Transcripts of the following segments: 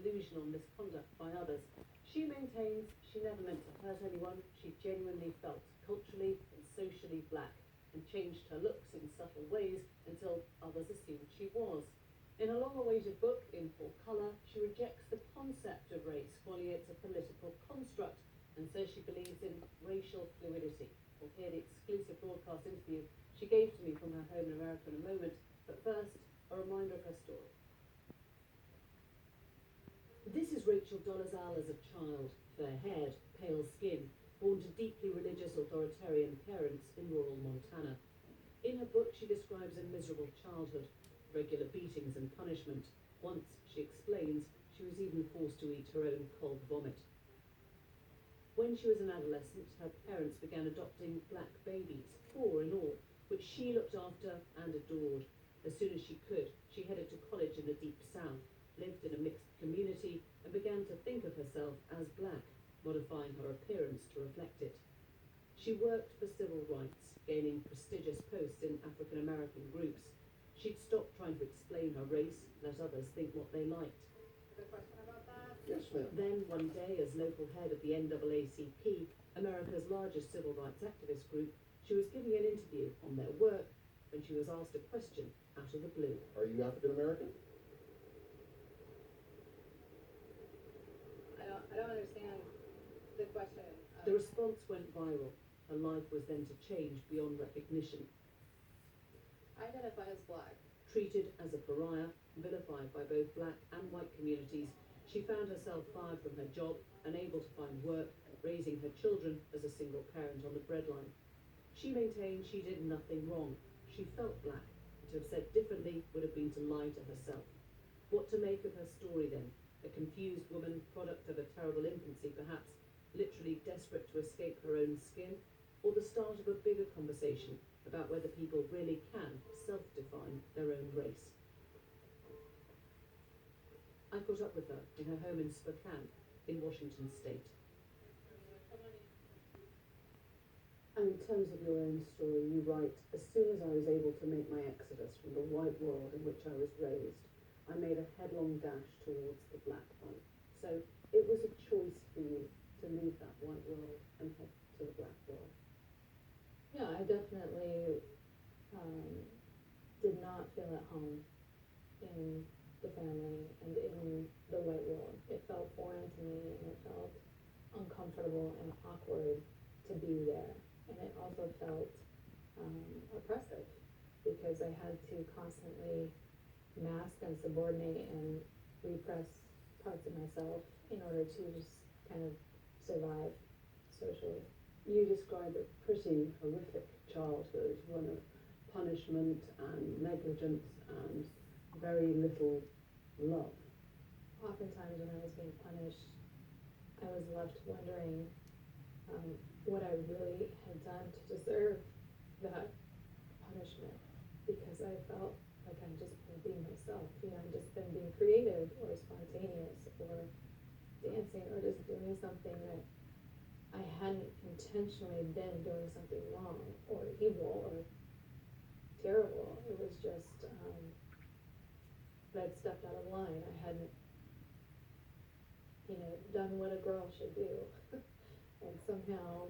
delusional misconduct by others. She maintains she never meant to hurt anyone. She genuinely felt culturally and socially black and changed her looks in subtle ways until others assumed she was. In a long-awaited book, in full colour, she rejects the concept of race, calling it a political construct, and says she believes in racial fluidity. We'll hear the exclusive broadcast interview she gave to me from her home in America in a moment, but first, a reminder of her story. This is Rachel Dolzeal as a child, fair-haired, pale skin, born to deeply religious authoritarian parents in rural Montana. In her book, she describes a miserable childhood, regular beatings and punishment. Once, she explains, she was even forced to eat her own cold vomit. When she was an adolescent, her parents began adopting black babies, 4 in all, which she looked after and adored. As soon as she could, she headed to college in the Deep South, lived in a mixed community, and began to think of herself as black, modifying her appearance to reflect it. She worked for civil rights, gaining prestigious posts in African American groups. She'd stopped trying to explain her race, let others think what they liked. A question about that? Yes, ma'am. Then one day, as local head of the NAACP, America's largest civil rights activist group, she was giving an interview on their work when she was asked a question out of the blue. Are you African American? I don't understand the question. The response went viral. Her life was then to change beyond recognition. I identify as black. Treated as a pariah, vilified by both black and white communities, she found herself fired from her job, unable to find work, raising her children as a single parent on the breadline. She maintained she did nothing wrong. She felt black. To have said differently would have been to lie to herself. What to make of her story then? A confused woman, product of a terrible infancy perhaps, literally desperate to escape her own skin, or the start of a bigger conversation about whether people really can self-define their own race. I caught up with her in her home in Spokane, in Washington State. And in terms of your own story, you write, as soon as I was able to make my exodus from the white world in which I was raised, I made a headlong dash towards the black one. So it was a choice for you to leave that white world and head to the black world. Yeah, I definitely did not feel at home in the family and in the white world. It felt foreign to me, and it felt uncomfortable and awkward to be there. And it also felt oppressive because I had to constantly mask and subordinate and repress parts of myself in order to just kind of survive socially. You describe a pretty horrific childhood, one of punishment and negligence and very little love. Oftentimes when I was being punished, I was left wondering what I really had done to deserve that punishment, because I felt like I'd just been being myself, I'd just been being creative or spontaneous or dancing or just doing something that I hadn't intentionally been doing something wrong or evil or terrible. It was just that I'd stepped out of line. I hadn't, done what a girl should do and somehow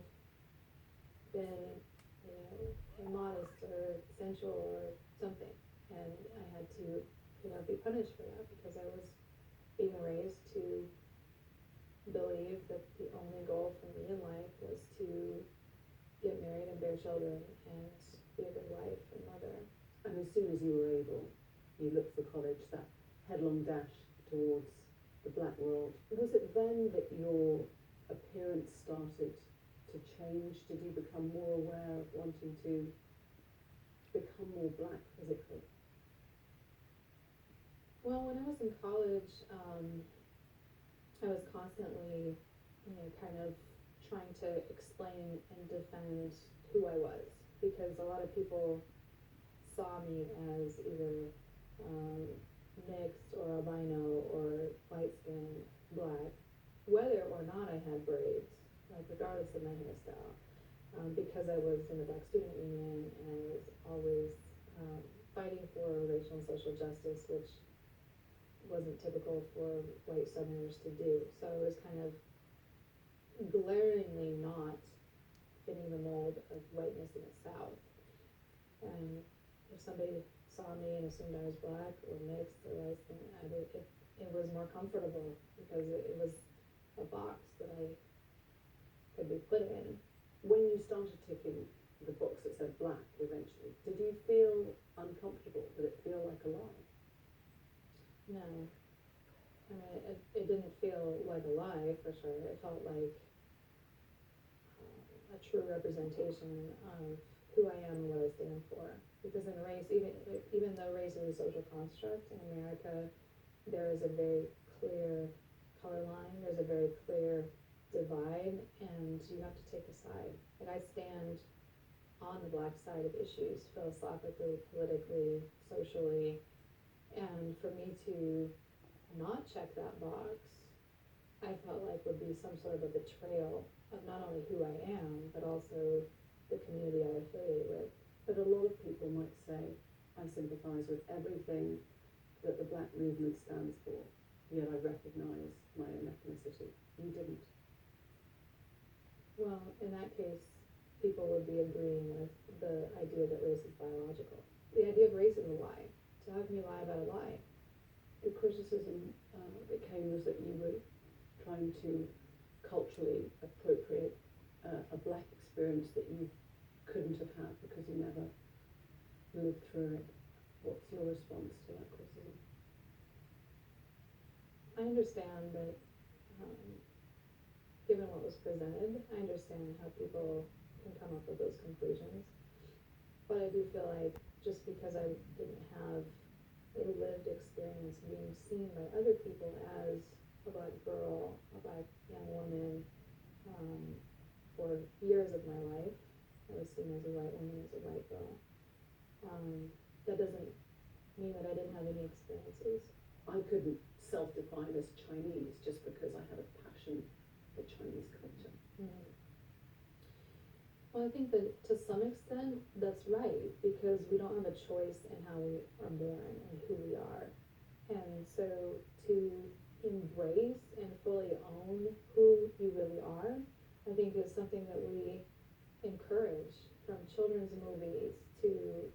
been, immodest or sensual or something. And I had to, be punished for that because I was being raised to believe that the only goal for me in life was to get married and bear children and be a good wife and mother. And as soon as you were able, you looked for college, that headlong dash towards the black world. Was it then that your appearance started to change? Did you become more aware of wanting to become more black physically? Well, when I was in college, I was constantly, kind of trying to explain and defend who I was, because a lot of people saw me as either mixed or albino or light-skinned black, whether or not I had braids, like regardless of my hairstyle, because I was in the Black Student Union and I was always fighting for racial and social justice, which wasn't typical for white Southerners to do. So it was kind of glaringly not fitting the mold of whiteness in the South. And if somebody saw me and assumed I was black or mixed or light skinned, it was more comfortable because it was a box that I could be put in. When you started ticking the box that said black eventually, did you feel uncomfortable? Did it feel like a lie? No. I mean, it didn't feel like a lie, for sure. It felt like a true representation of who I am and what I stand for. Because in race, even though race is a social construct in America, there is a very clear color line, there's a very clear divide, and you have to take a side. Like, I stand on the black side of issues, philosophically, politically, socially, and for me to not check that box, I felt like would be some sort of a betrayal of not only who I am, but also the community I affiliate with. But a lot of people might say, I sympathise with everything that the black movement stands for, yet I recognise my own ethnicity. You didn't. Well, in that case, people would be agreeing with the idea that race is biological. The idea of race is a lie. So how can you lie about a lie? The criticism that came was that you were trying to culturally appropriate a black experience that you couldn't have had because you never lived through it. What's your response to that criticism? I understand that, given what was presented, I understand how people can come up with those conclusions. But I do feel like just because I didn't have a lived experience being seen by other people as a black girl, a black young woman, for years of my life, I was seen as a white woman, as a white girl. That doesn't mean that I didn't have any experiences. I couldn't self-define as Chinese just because I had a passion for Chinese culture. Mm. Well, I think that to some extent that's right, because we don't have a choice in how we are born and who we are. And so to embrace and fully own who you really are, I think is something that we encourage, from children's movies to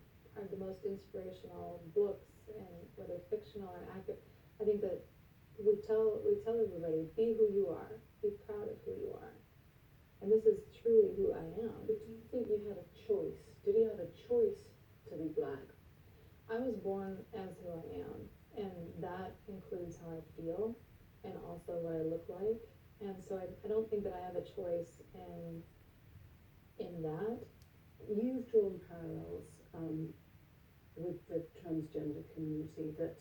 the most inspirational books, and whether fictional or accurate. I think that we tell everybody, be who you are, be proud of who you are. And this is truly who I am. But do you think you had a choice? Did you have a choice to be black? I was born as who I am, and that includes how I feel and also what I look like. And so I don't think that I have a choice in that. You've drawn parallels with the transgender community, that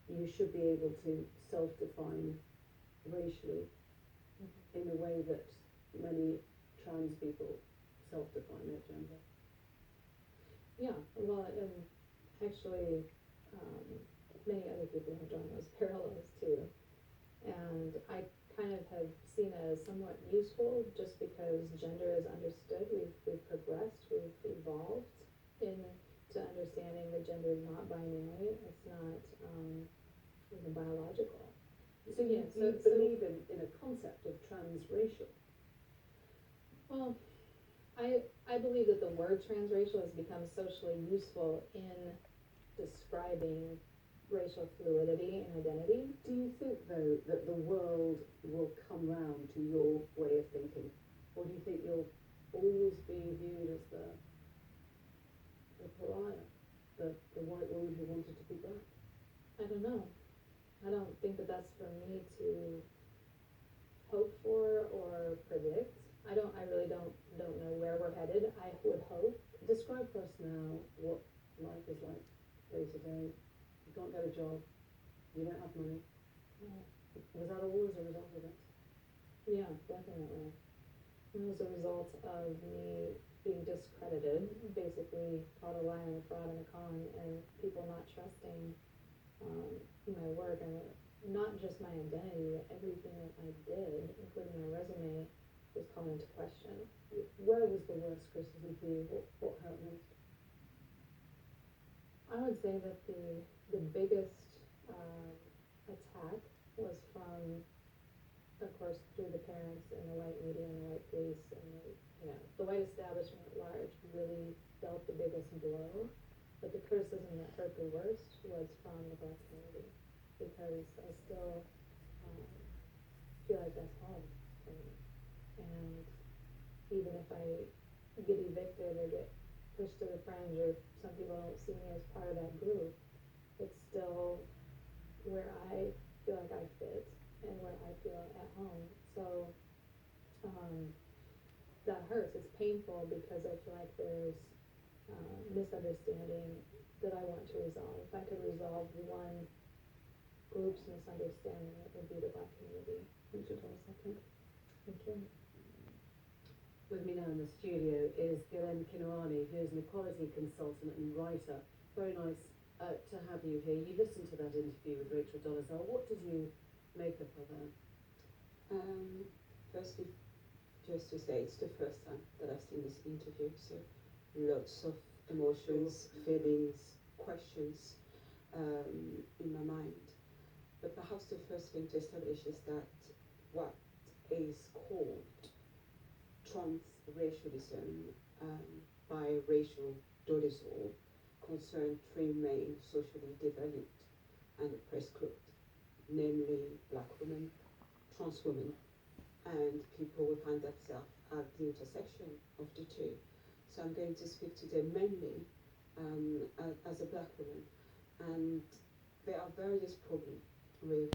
you should be able to self-define racially in a way that many trans people self-define their gender. Yeah, well, and actually, many other people have drawn those parallels too. And I kind of have seen it as somewhat useful, just because gender is understood. We've progressed, we've evolved into understanding that gender is not binary, it's not even biological. So you believe in a concept of transracial? Well, I believe that the word transracial has become socially useful in describing racial fluidity and identity. Do you think, though, that the world will come round to your way of thinking? Or do you think you'll always be viewed as the pariah, the white woman who wanted to be black? I don't know. I don't think that that's for me to hope for or predict. I really don't know where we're headed. I would hope. Describe for us now what life is like day to day. You can't get a job. You don't have money. Yeah. Was that all as a result of it? Yeah, definitely. It was a result of me being discredited, basically called a liar and a fraud and a con, and people not trusting my work, and not just my identity, everything that I did, including my resume, was called into question. Where was the worst criticism for you? What hurt most? I would say that the biggest attack was from, of course, through the parents and the white media and the white police and the white establishment at large really dealt the biggest blow. But the criticism that hurt the worst was from the Black community, because I still feel like that's home for me. And even if I get evicted or get pushed to the fringe, or some people don't see me as part of that group, it's still where I feel like I fit and where I feel at home. So that hurts. It's painful because I feel like there's misunderstanding that I want to resolve. If I could resolve one group's misunderstanding, it would be the Black community. Would you tell a second? Thank you. With me now in the studio is Gillian Kinoani, who's an equality consultant and writer. Very nice to have you here. You listened to that interview with Rachel Dolezal. What did you make of her there? Firstly, just to say, it's the first time that I've seen this interview, so lots of emotions, feelings, questions in my mind. But perhaps the first thing to establish is that what is called transracialism by Rachel Dolezal concerned three main socially developed and oppressed groups, namely Black women, trans women, and people who find themselves at the intersection of the two. So I'm going to speak to them mainly as a Black woman, and there are various problems with